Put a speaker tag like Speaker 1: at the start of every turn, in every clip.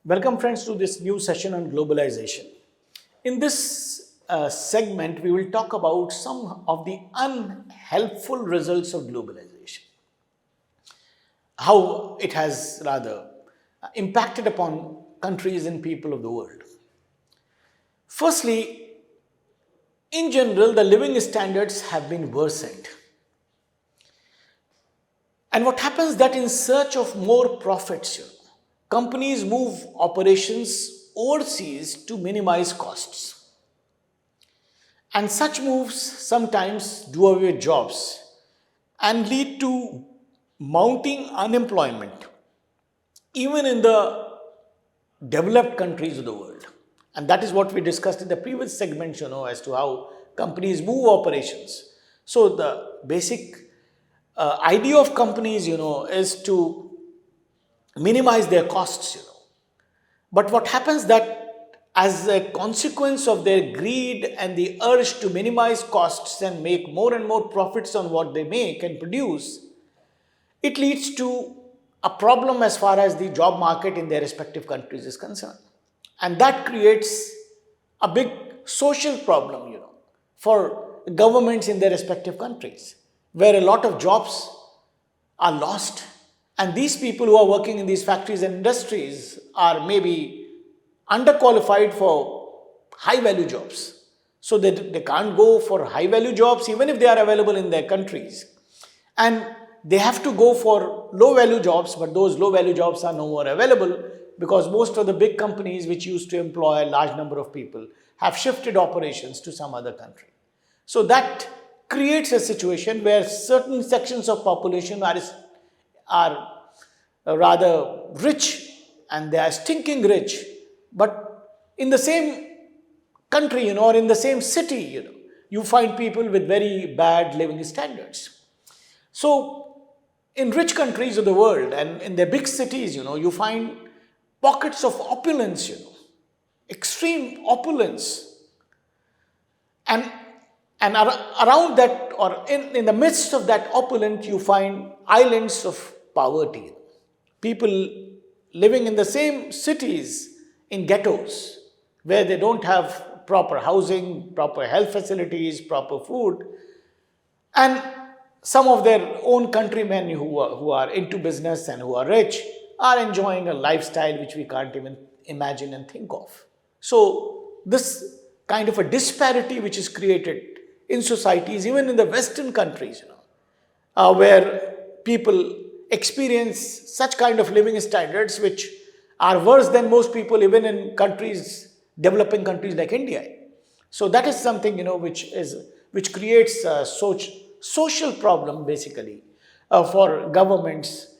Speaker 1: Welcome friends to this new session on globalization. In this segment, we will talk about some of the unhelpful results of globalization, how it has rather impacted upon countries and people of the world. Firstly, in general, the living standards have been worsened. And what happens that in search of more profits, companies move operations overseas to minimize costs. And such moves sometimes do away with jobs and lead to mounting unemployment, even in the developed countries of the world. And that is what we discussed in the previous segment, as to how companies move operations. So the basic idea of companies, is to minimize their costs. But what happens that as a consequence of their greed and the urge to minimize costs and make more and more profits on what they make and produce, it leads to a problem as far as the job market in their respective countries is concerned. And that creates a big social problem, for governments in their respective countries, where a lot of jobs are lost. And these people who are working in these factories and industries are maybe underqualified for high value jobs. So they can't go for high value jobs even if they are available in their countries. And they have to go for low value jobs, but those low value jobs are no more available because most of the big companies which used to employ a large number of people have shifted operations to some other country. So that creates a situation where certain sections of population are rather rich and they are stinking rich, but in the same country, or in the same city, you find people with very bad living standards. So in rich countries of the world and in the big cities, you find pockets of opulence, extreme opulence. And, around that, or in the midst of that opulence, you find islands of poverty. People living in the same cities in ghettos where they don't have proper housing, proper health facilities, proper food. And some of their own countrymen who are into business and who are rich are enjoying a lifestyle which we can't even imagine and think of. So this kind of a disparity which is created in societies, even in the Western countries, where people experience such kind of living standards which are worse than most people even in developing countries like India. So that is something, which creates a social problem basically for governments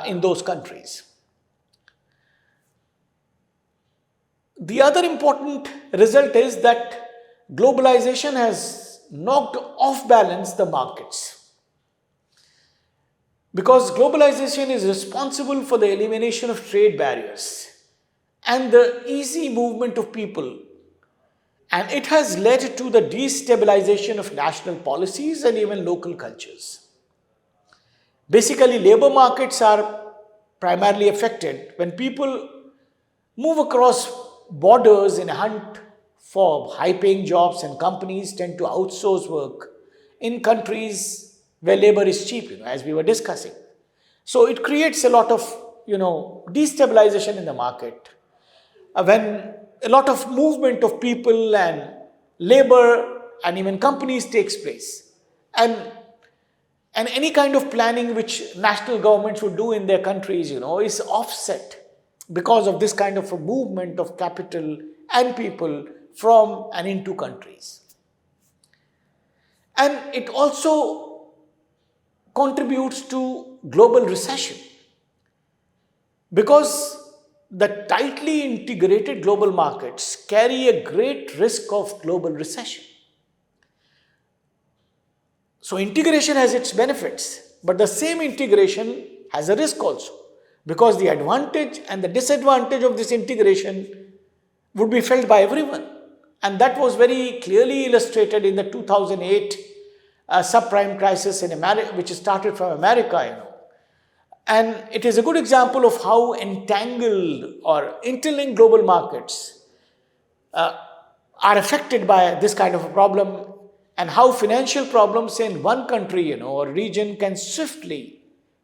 Speaker 1: in those countries. The other important result is that globalization has knocked off balance the markets. Because globalization is responsible for the elimination of trade barriers and the easy movement of people. And it has led to the destabilization of national policies and even local cultures. Basically, labor markets are primarily affected when people move across borders in a hunt for high-paying jobs, and companies tend to outsource work in countries where labor is cheap, as we were discussing. So it creates a lot of, destabilization in the market. When a lot of movement of people and labor and even companies takes place, and any kind of planning which national governments would do in their countries, is offset because of this kind of a movement of capital and people from and into countries. And it also contributes to global recession because the tightly integrated global markets carry a great risk of global recession. So integration has its benefits, but the same integration has a risk also, because the advantage and the disadvantage of this integration would be felt by everyone. And that was very clearly illustrated in the 2008 subprime crisis in America, which started from America, And it is a good example of how entangled or interlinked global markets are affected by this kind of a problem, and how financial problems in one country, or region can swiftly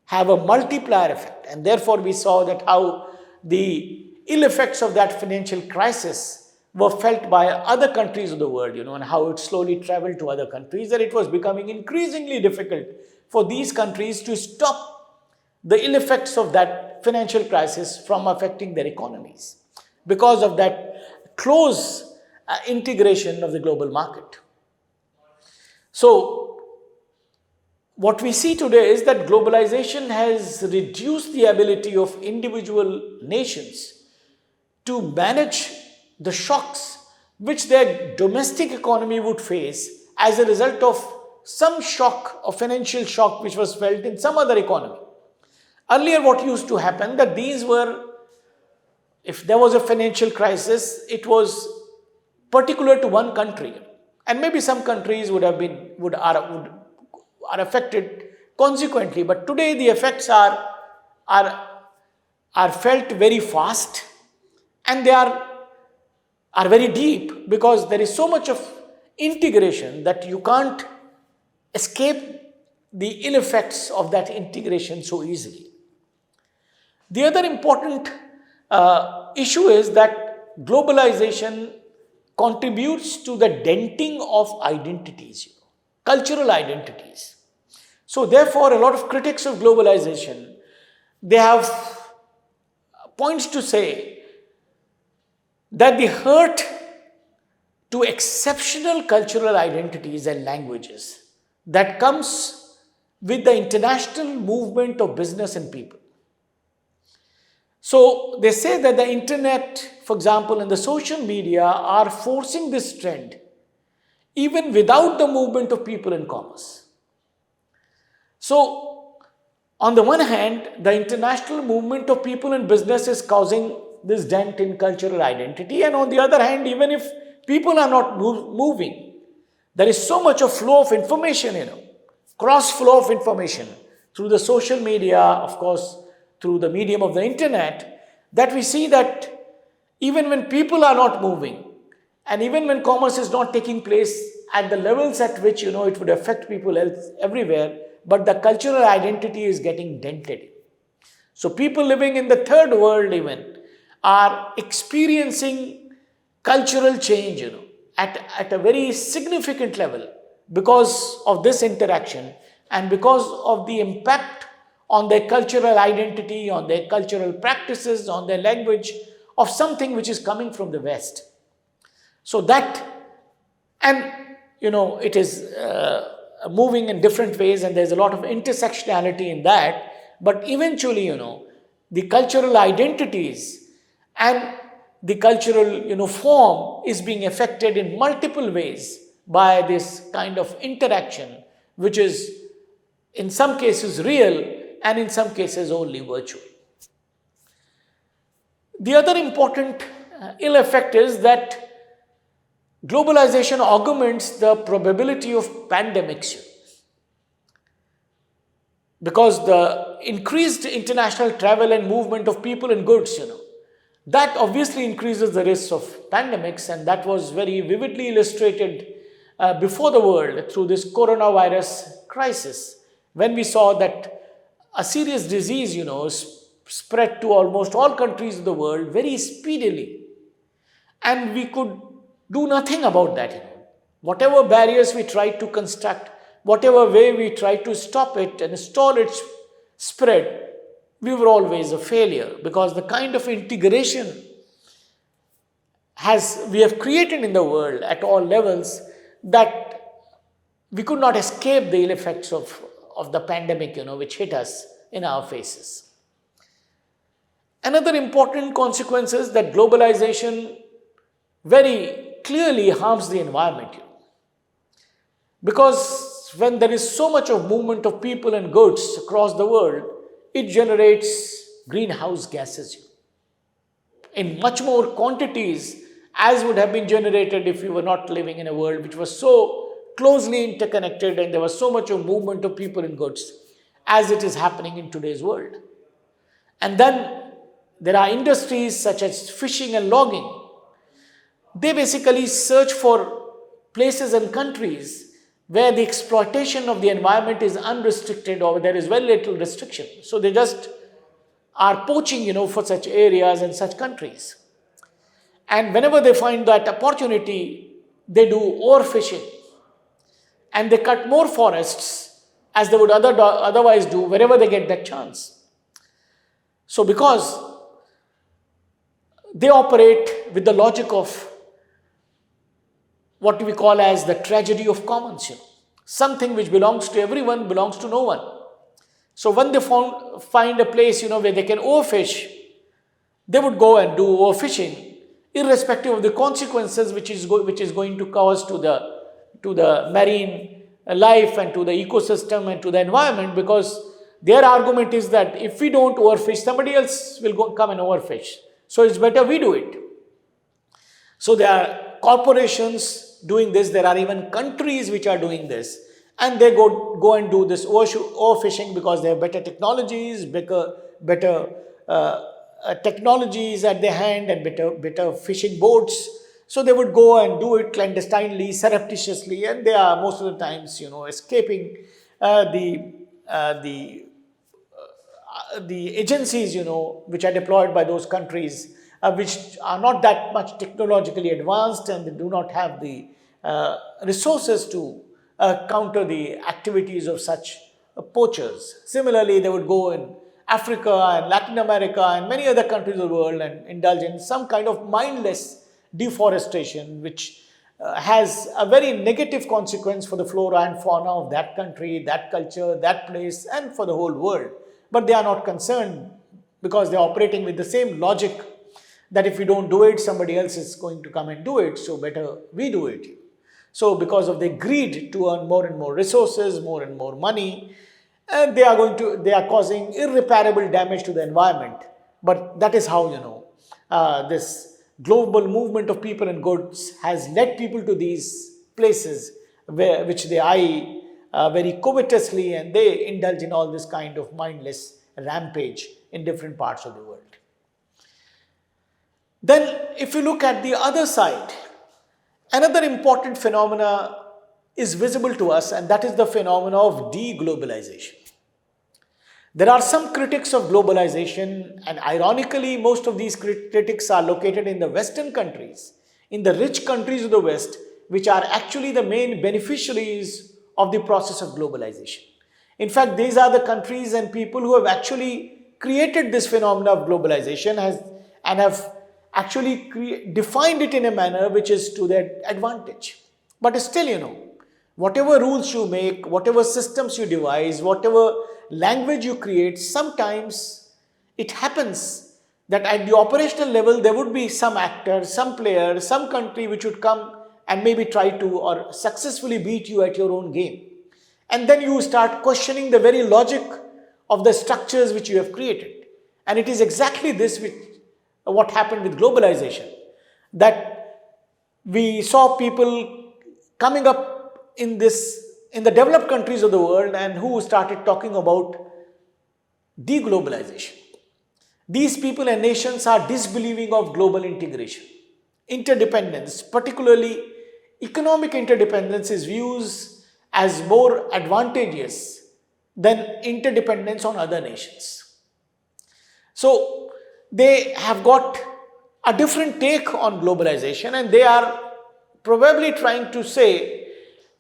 Speaker 1: have a multiplier effect. And therefore, we saw that how the ill effects of that financial crisis were felt by other countries of the world, and how it slowly traveled to other countries, that it was becoming increasingly difficult for these countries to stop the ill effects of that financial crisis from affecting their economies because of that close integration of the global market. So, what we see today is that globalization has reduced the ability of individual nations to manage the shocks which their domestic economy would face as a result of some shock or financial shock which was felt in some other economy. Earlier, what used to happen that these were, if there was a financial crisis, it was particular to one country, and maybe some countries are affected consequently. But today, the effects are felt very fast, and they are very deep, because there is so much of integration that you can't escape the ill effects of that integration so easily. The other important issue is that globalization contributes to the denting of identities, cultural identities. So therefore, a lot of critics of globalization, they have points to say that the hurt to exceptional cultural identities and languages that comes with the international movement of business and people. So they say that the internet, for example, and the social media are forcing this trend even without the movement of people in commerce. So, on the one hand, the international movement of people in business is causing this dent in cultural identity, and on the other hand, even if people are not moving, there is so much of flow of information, cross flow of information through the social media, of course, through the medium of the internet, that we see that even when people are not moving, and even when commerce is not taking place at the levels at which it would affect people everywhere, but the cultural identity is getting dented. So people living in the third world even are experiencing cultural change, at a very significant level because of this interaction and because of the impact on their cultural identity, on their cultural practices, on their language of something which is coming from the West. So that, and it is moving in different ways, and there's a lot of intersectionality in that, but eventually, the cultural identities and the cultural, form is being affected in multiple ways by this kind of interaction, which is in some cases real and in some cases only virtual. The other important ill effect is that globalization augments the probability of pandemics, because the increased international travel and movement of people and goods, that obviously increases the risks of pandemics, and that was very vividly illustrated before the world through this coronavirus crisis, when we saw that a serious disease, spread to almost all countries of the world very speedily, and we could do nothing about that. Whatever barriers we tried to construct, whatever way we tried to stop it and stall its spread, we were always a failure, because the kind of integration we have created in the world at all levels, that we could not escape the ill effects of the pandemic, which hit us in our faces. Another important consequence is that globalization very clearly harms the environment, because when there is so much of movement of people and goods across the world, it generates greenhouse gases in much more quantities as would have been generated if we were not living in a world which was so closely interconnected and there was so much of movement of people and goods as it is happening in today's world. And then there are industries such as fishing and logging. They basically search for places and countries where the exploitation of the environment is unrestricted or there is very little restriction. So they just are poaching, for such areas and such countries. And whenever they find that opportunity, they do overfishing and they cut more forests as they would otherwise do wherever they get that chance. So because they operate with the logic of what we call as the tragedy of commons. Something which belongs to everyone belongs to no one. So when they find a place, where they can overfish, they would go and do overfishing, irrespective of the consequences which is going to cause to the marine life and to the ecosystem and to the environment, because their argument is that if we don't overfish, somebody else will come and overfish. So it's better we do it. So there are corporations doing this, there are even countries which are doing this, and they go and do this overfishing because they have better technologies, better technologies at their hand and better fishing boats. So they would go and do it clandestinely, surreptitiously, and they are most of the times, escaping the agencies, which are deployed by those countries, which are not that much technologically advanced and they do not have the resources to counter the activities of such poachers. Similarly, they would go in Africa and Latin America and many other countries of the world and indulge in some kind of mindless deforestation, which has a very negative consequence for the flora and fauna of that country, that culture, that place, and for the whole world. But they are not concerned because they are operating with the same logic that if we don't do it, somebody else is going to come and do it, so better we do it. So because of their greed to earn more and more resources, more and more money, and they are causing irreparable damage to the environment. But that is how, this global movement of people and goods has led people to these places which they eye very covetously, and they indulge in all this kind of mindless rampage in different parts of the world. Then if you look at the other side, another important phenomena is visible to us, and that is the phenomena of de-globalization. There are some critics of globalization, and ironically, most of these critics are located in the Western countries, in the rich countries of the West, which are actually the main beneficiaries of the process of globalization. In fact, these are the countries and people who have actually created this phenomena of globalization and have actually defined it in a manner which is to their advantage. But still, whatever rules you make, whatever systems you devise, whatever language you create, sometimes it happens that at the operational level there would be some actor, some player, some country which would come and maybe try to or successfully beat you at your own game. And then you start questioning the very logic of the structures which you have created. And it is exactly this what happened with globalization, that we saw people coming up in the developed countries of the world and who started talking about de-globalization. These people and nations are disbelieving of global integration. Interdependence, particularly economic interdependence, is viewed as more advantageous than interdependence on other nations. So they have got a different take on globalization, and they are probably trying to say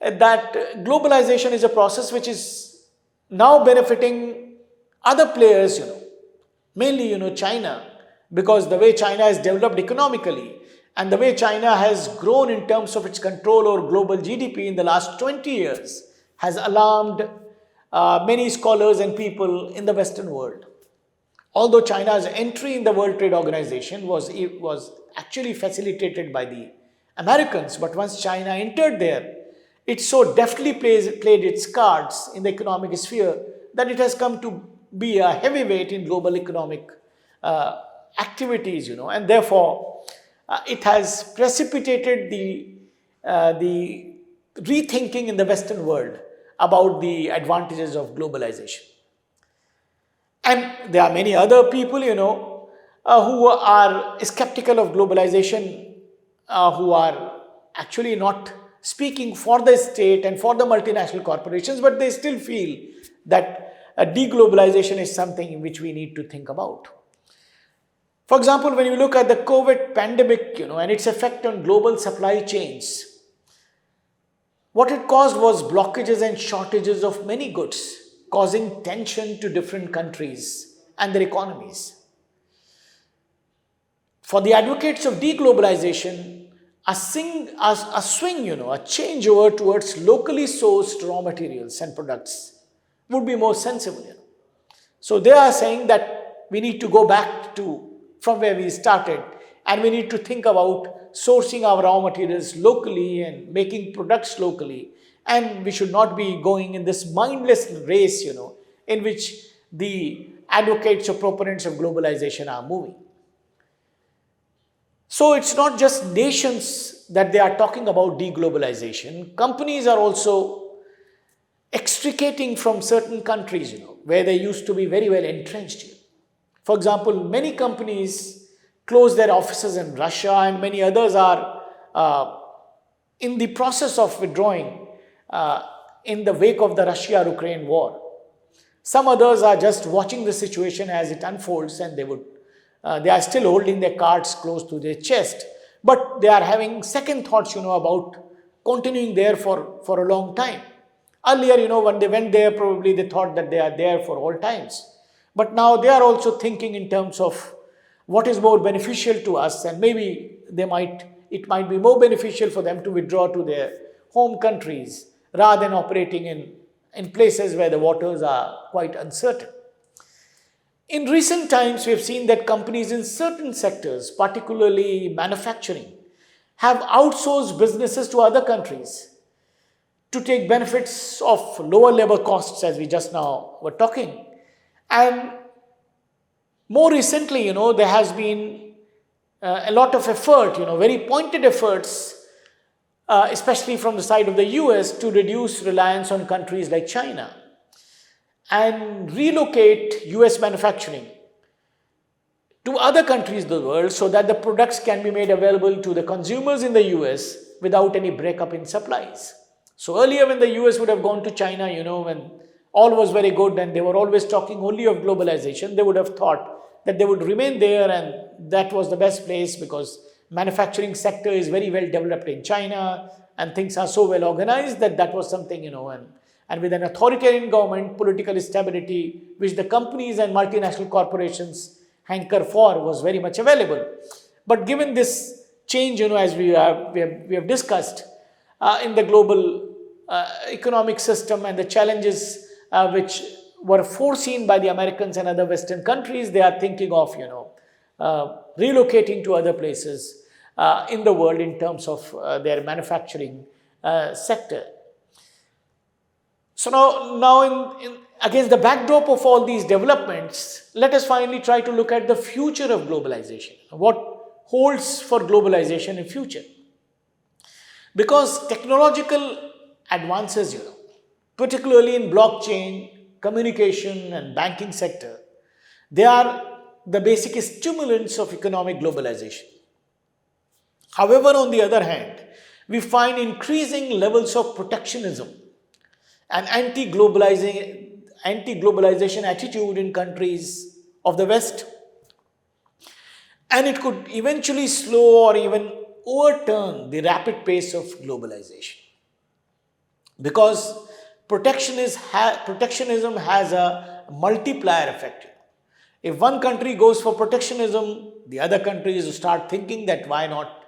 Speaker 1: that globalization is a process which is now benefiting other players, mainly, China, because the way China has developed economically and the way China has grown in terms of its control over global GDP in the last 20 years has alarmed many scholars and people in the Western world. Although China's entry in the World Trade Organization was actually facilitated by the Americans, but once China entered there, it so deftly played its cards in the economic sphere that it has come to be a heavyweight in global economic activities, and therefore it has precipitated the rethinking in the Western world about the advantages of globalization. And there are many other people, who are skeptical of globalization, who are actually not speaking for the state and for the multinational corporations, but they still feel that deglobalization is something which we need to think about. For example, when you look at the COVID pandemic, and its effect on global supply chains, what it caused was blockages and shortages of many goods, causing tension to different countries and their economies. For the advocates of deglobalization, a swing, a changeover towards locally sourced raw materials and products would be more sensible. So they are saying that we need to go back to from where we started, and we need to think about sourcing our raw materials locally and making products locally, and we should not be going in this mindless race, in which the advocates or proponents of globalization are moving. So it's not just nations that they are talking about deglobalization. Companies are also extricating from certain countries, where they used to be very well entrenched. For example, many companies close their offices in Russia, and many others are in the process of withdrawing in the wake of the Russia-Ukraine war. Some others are just watching the situation as it unfolds, and they are still holding their cards close to their chest, but they are having second thoughts, about continuing there for a long time. Earlier, when they went there, probably they thought that they are there for all times. But now they are also thinking in terms of what is more beneficial to us, and maybe it might be more beneficial for them to withdraw to their home countries rather than operating in places where the waters are quite uncertain. In recent times, we have seen that companies in certain sectors, particularly manufacturing, have outsourced businesses to other countries to take benefits of lower labor costs, as we just now were talking. And more recently, there has been a lot of effort, very pointed efforts, especially from the side of the US, to reduce reliance on countries like China and relocate US manufacturing to other countries of the world so that the products can be made available to the consumers in the US without any breakup in supplies. So earlier, when the US would have gone to China, when all was very good and they were always talking only of globalization, they would have thought that they would remain there, and that was the best place because manufacturing sector is very well developed in China and things are so well organized that was something, and with an authoritarian government, political stability, which the companies and multinational corporations hanker for, was very much available. But given this change, as we have discussed, in the global economic system and the challenges which were foreseen by the Americans and other Western countries, they are thinking of, relocating to other places in the world in terms of their manufacturing sector. So now against the backdrop of all these developments, let us finally try to look at the future of globalization. What holds for globalization in future? Because technological advances, particularly in blockchain, communication and banking sector, they are the basic stimulants of economic globalization. However, on the other hand, we find increasing levels of protectionism and anti-globalization attitude in countries of the West, and it could eventually slow or even overturn the rapid pace of globalization. Because protectionism has a multiplier effect. If one country goes for protectionism, the other countries start thinking that why not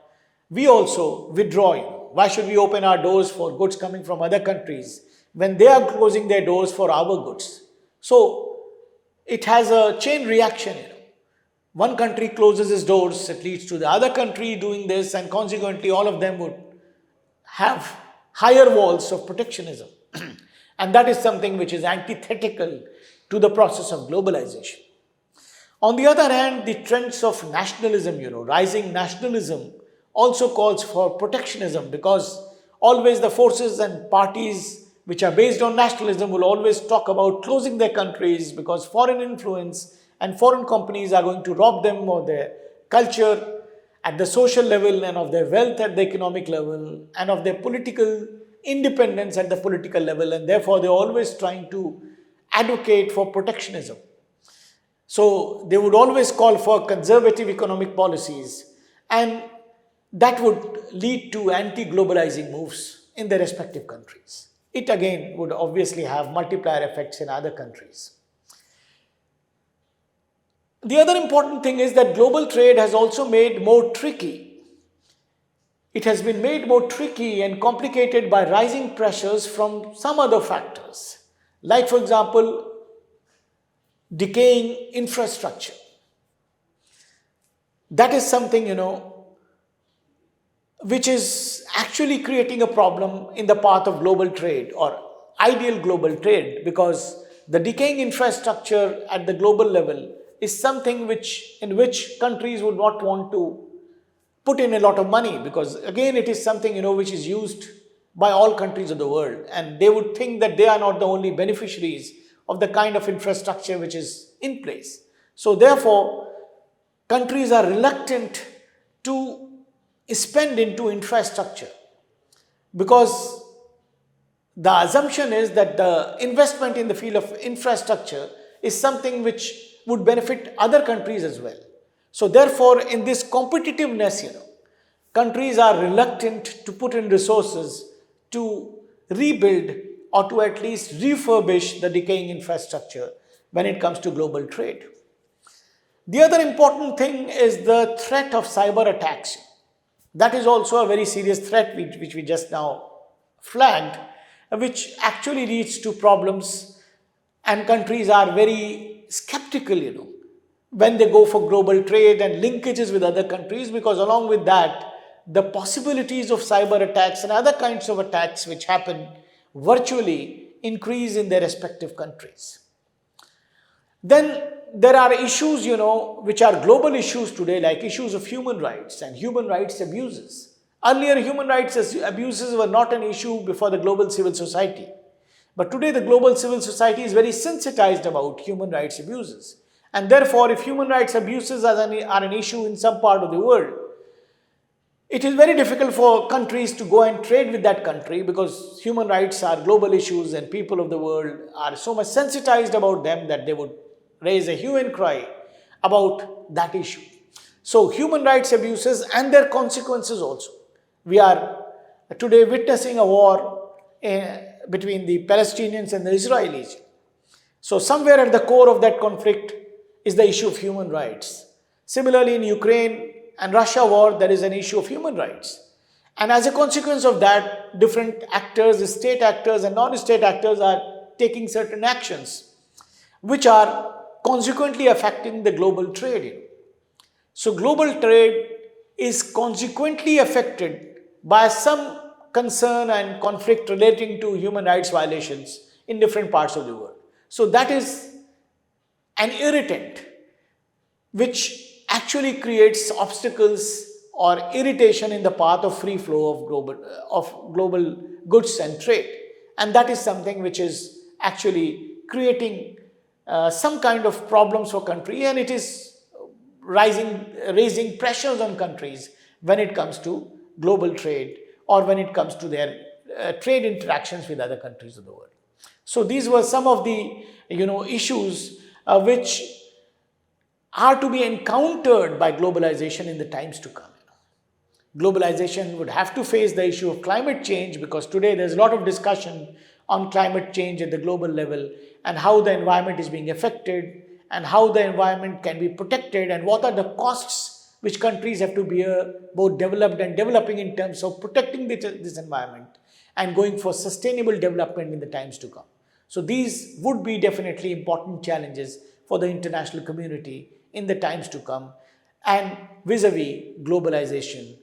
Speaker 1: we also withdraw? Why should we open our doors for goods coming from other countries when they are closing their doors for our goods? So it has a chain reaction. One country closes its doors, it leads to the other country doing this, and consequently all of them would have higher walls of protectionism. And that is something which is antithetical to the process of globalization. On the other hand, the trends of nationalism, rising nationalism also calls for protectionism, because always the forces and parties which are based on nationalism will always talk about closing their countries because foreign influence and foreign companies are going to rob them of their culture at the social level and of their wealth at the economic level and of their political independence at the political level, and therefore they're always trying to advocate for protectionism. So they would always call for conservative economic policies, and that would lead to anti-globalizing moves in their respective countries. It again would obviously have multiplier effects in other countries. The other important thing is that global trade has also made more tricky. It has been made more tricky and complicated by rising pressures from some other factors, like, for example, decaying infrastructure. That is something, which is actually creating a problem in the path of global trade or ideal global trade, because the decaying infrastructure at the global level is something in which countries would not want to put in a lot of money, because again it is something which is used by all countries of the world, and they would think that they are not the only beneficiaries of the kind of infrastructure which is in place. So therefore countries are reluctant to spend into infrastructure, because the assumption is that the investment in the field of infrastructure is something which would benefit other countries as well. So therefore, in this competitiveness, countries are reluctant to put in resources to rebuild or to at least refurbish the decaying infrastructure when it comes to global trade. The other important thing is the threat of cyber attacks. That is also a very serious threat which we just now flagged, which actually leads to problems, and countries are very skeptical, when they go for global trade and linkages with other countries, because along with that, the possibilities of cyber attacks and other kinds of attacks which happen virtually increase in their respective countries. Then there are issues, which are global issues today, like issues of human rights and human rights abuses. Earlier, human rights abuses were not an issue before the global civil society. But today, the global civil society is very sensitized about human rights abuses. And therefore, if human rights abuses are an issue in some part of the world, it is very difficult for countries to go and trade with that country, because human rights are global issues and people of the world are so much sensitized about them that they would raise a hue and cry about that issue. So human rights abuses and their consequences also. We are today witnessing a war between the Palestinians and the Israelis. So somewhere at the core of that conflict is the issue of human rights. Similarly, in Ukraine and Russia war, there is an issue of human rights. And as a consequence of that, different actors, state actors and non-state actors are taking certain actions, which are consequently affecting the global trade. So global trade is consequently affected by some concern and conflict relating to human rights violations in different parts of the world. So that is an irritant which actually creates obstacles or irritation in the path of free flow of global goods and trade. And that is something which is actually creating some kind of problems for country, and it is raising pressures on countries when it comes to global trade or when it comes to their trade interactions with other countries of the world. So these were some of the issues which are to be encountered by globalization in the times to come. Globalization would have to face the issue of climate change, because today there's a lot of discussion on climate change at the global level and how the environment is being affected and how the environment can be protected and what are the costs which countries have to bear, both developed and developing, in terms of protecting this environment and going for sustainable development in the times to come. So these would be definitely important challenges for the international community in the times to come, and vis-a-vis globalization,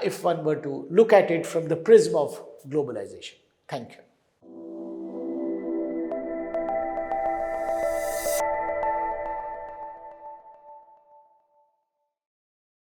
Speaker 1: if one were to look at it from the prism of globalization. Thank you.